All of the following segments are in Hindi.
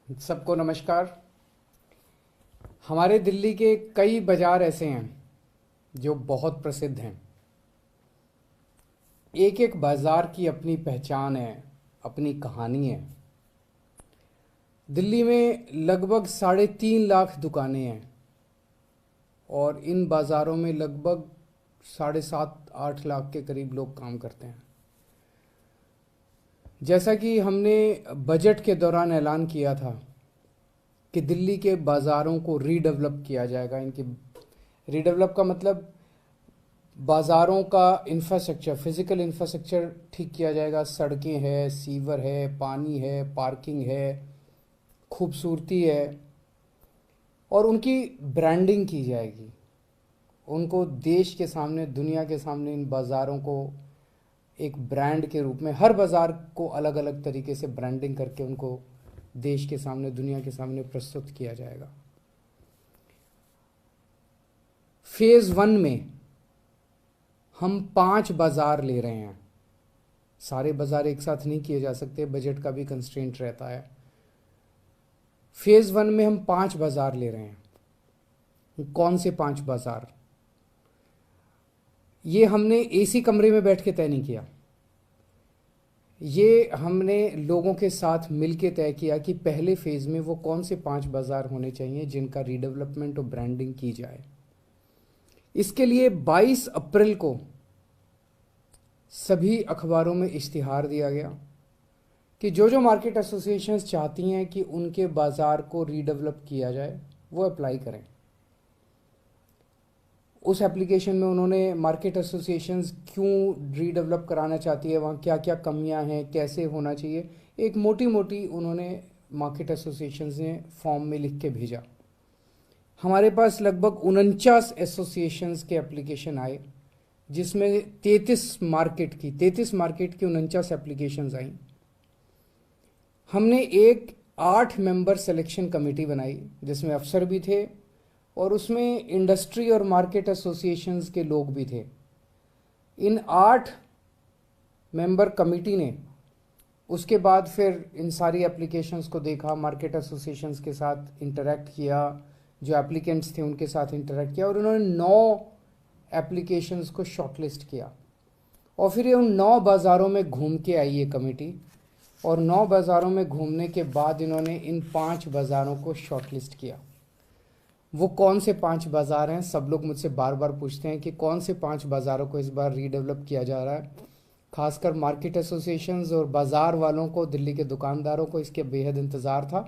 सबको नमस्कार। हमारे दिल्ली के कई बाज़ार ऐसे हैं जो बहुत प्रसिद्ध हैं। एक एक बाज़ार की अपनी पहचान है, अपनी कहानी है। दिल्ली में लगभग 3.5 लाख दुकानें हैं और इन बाज़ारों में लगभग 7.5-8 लाख के करीब लोग काम करते हैं। जैसा कि हमने बजट के दौरान ऐलान किया था कि दिल्ली के बाज़ारों को रीडेवलप किया जाएगा। इनकी रीडेवलप का मतलब बाज़ारों का इंफ्रास्ट्रक्चर, फिज़िकल इंफ्रास्ट्रक्चर ठीक किया जाएगा। सड़कें हैं, सीवर है, पानी है, पार्किंग है, खूबसूरती है और उनकी ब्रांडिंग की जाएगी। उनको देश के सामने, दुनिया के सामने इन बाज़ारों को एक ब्रांड के रूप में, हर बाज़ार को अलग अलग तरीके से ब्रांडिंग करके उनको देश के सामने, दुनिया के सामने प्रस्तुत किया जाएगा। फेज़ 1 में हम 5 बाज़ार ले रहे हैं। सारे बाज़ार एक साथ नहीं किए जा सकते, बजट का भी कंस्ट्रेंट रहता है। फेज़ 1 में हम 5 बाज़ार ले रहे हैं। कौन से 5 बाज़ार? ये हमने एसी कमरे में बैठ के तय नहीं किया। ये हमने लोगों के साथ मिल के तय किया कि पहले फेज़ में वो कौन से 5 बाज़ार होने चाहिए जिनका रीडेवलपमेंट और ब्रांडिंग की जाए। इसके लिए 22 अप्रैल को सभी अखबारों में इश्तिहार दिया गया कि जो मार्केट एसोसिएशंस चाहती हैं कि उनके बाज़ार को रीडेवलप किया जाए वो अप्लाई करें। उस एप्लीकेशन में उन्होंने मार्केट एसोसिएशंस क्यों रीडेवलप कराना चाहती है, वहाँ क्या क्या कमियां हैं, कैसे होना चाहिए, एक मोटी मोटी उन्होंने मार्केट एसोसिएशंस ने फॉर्म में लिख के भेजा। हमारे पास लगभग 49 एसोसिएशंस के एप्लीकेशन आए, जिसमें 33 मार्केट की 49 एप्लीकेशंस आई। हमने एक 8 मेंबर सिलेक्शन कमेटी बनाई जिसमें अफसर भी थे और उसमें इंडस्ट्री और मार्केट एसोसिएशंस के लोग भी थे। इन 8 मेंबर कमेटी ने उसके बाद फिर इन सारी एप्लीकेशंस को देखा, मार्केट एसोसिएशंस के साथ इंटरेक्ट किया, जो एप्लीकेंट्स थे उनके साथ इंटरेक्ट किया और उन्होंने 9 एप्लीकेशंस को शॉर्टलिस्ट किया। और फिर ये उन 9 बाज़ारों में घूम के आई ये कमेटी और 9 बाज़ारों में घूमने के बाद इन्होंने इन 5 बाज़ारों को शॉर्टलिस्ट किया। वो कौन से 5 बाज़ार हैं? सब लोग मुझसे बार बार पूछते हैं कि कौन से 5 बाज़ारों को इस बार रीडेवलप किया जा रहा है। खासकर मार्केट एसोसिएशंस और बाज़ार वालों को, दिल्ली के दुकानदारों को इसके बेहद इंतज़ार था।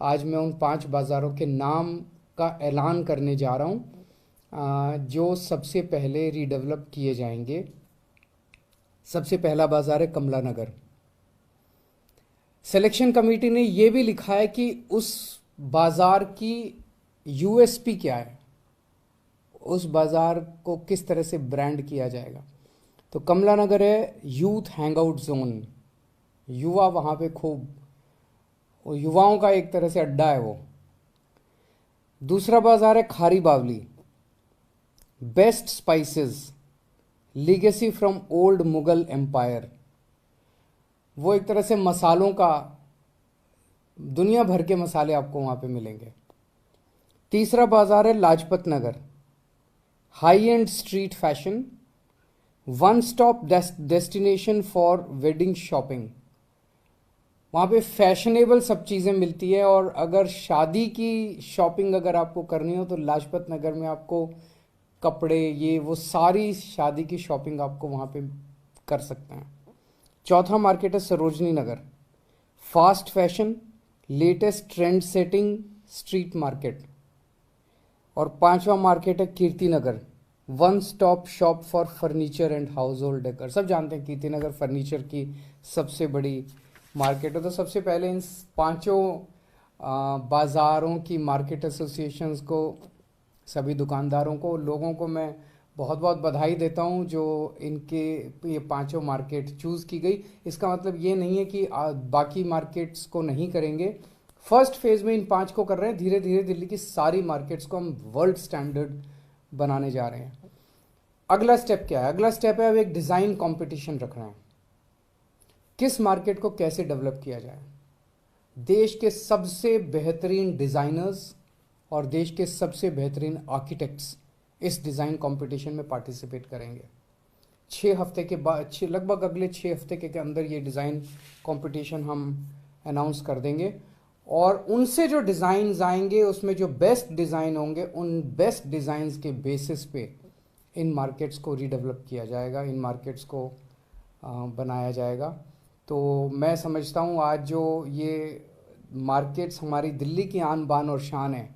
आज मैं उन 5 बाज़ारों के नाम का ऐलान करने जा रहा हूँ जो सबसे पहले रीडेवलप किए जाएंगे। सबसे पहला बाज़ार है कमला नगर। सिलेक्शन कमेटी ने यह भी लिखा है कि उस बाज़ार की यूएसपी क्या है, उस बाज़ार को किस तरह से ब्रांड किया जाएगा। तो कमला नगर है यूथ हैंगआउट जोन, युवा वहाँ पे खूब, और युवाओं का एक तरह से अड्डा है वो। दूसरा बाज़ार है Khari Baoli, best spices, legacy from old Mughal empire. वो एक तरह से मसालों का, दुनिया भर के मसाले आपको वहाँ पे मिलेंगे। तीसरा बाज़ार है Lajpat Nagar, high end street fashion, one stop destination for wedding shopping. वहाँ पे फैशनेबल सब चीज़ें मिलती है और अगर शादी की शॉपिंग अगर आपको करनी हो तो लाजपत नगर में आपको कपड़े, ये वो सारी शादी की शॉपिंग आपको वहाँ पे कर सकते हैं। चौथा मार्केट है Sarojini Nagar, fast fashion, latest trend setting street market. और पांचवा मार्केट है Kirti Nagar, one stop shop for furniture and household decor. सब जानते हैं कीर्ति नगर फर्नीचर की सबसे बड़ी मार्केट है। तो सबसे पहले इन पांचों बाज़ारों की मार्केट एसोसिएशंस को, सभी दुकानदारों को, लोगों को मैं बहुत बहुत बधाई देता हूं जो इनके ये पांचों मार्केट चूज़ की गई। इसका मतलब ये नहीं है कि बाकी मार्केट्स को नहीं करेंगे। फर्स्ट फेज़ में इन 5 को कर रहे हैं, धीरे धीरे दिल्ली की सारी मार्केट्स को हम वर्ल्ड स्टैंडर्ड बनाने जा रहे हैं। अगला स्टेप क्या है? अगला स्टेप है अब एक डिज़ाइन कंपटीशन रख रहे हैं, किस मार्केट को कैसे डेवलप किया जाए। देश के सबसे बेहतरीन डिज़ाइनर्स और देश के सबसे बेहतरीन आर्किटेक्ट्स इस डिज़ाइन कंपटीशन में पार्टिसिपेट करेंगे। 6 हफ्ते के बाद, लगभग अगले 6 हफ्ते के अंदर ये डिज़ाइन कंपटीशन हम अनाउंस कर देंगे, और उनसे जो डिज़ाइंस आएंगे उसमें जो बेस्ट डिज़ाइन होंगे, उन बेस्ट डिज़ाइंस के बेसिस पे इन मार्केट्स को रीडेवलप किया जाएगा, इन मार्केट्स को बनाया जाएगा। तो मैं समझता हूँ आज जो ये मार्केट्स हमारी दिल्ली की आन बान और शान है,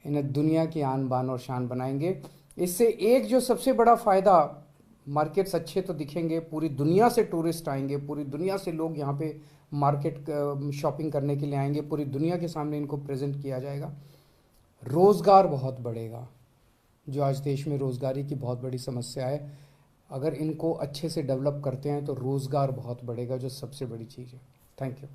इन्हें दुनिया की आन बान और शान बनाएंगे। इससे एक जो सबसे बड़ा फ़ायदा, मार्केट्स अच्छे तो दिखेंगे, पूरी दुनिया से टूरिस्ट आएंगे, पूरी दुनिया से लोग यहाँ पे मार्केट शॉपिंग करने के लिए आएंगे, पूरी दुनिया के सामने इनको प्रेजेंट किया जाएगा। रोज़गार बहुत बढ़ेगा, जो आज देश में रोज़गारी की बहुत बड़ी समस्या है, अगर इनको अच्छे से डेवलप करते हैं तो रोज़गार बहुत बढ़ेगा, जो सबसे बड़ी चीज़ है। Thank you.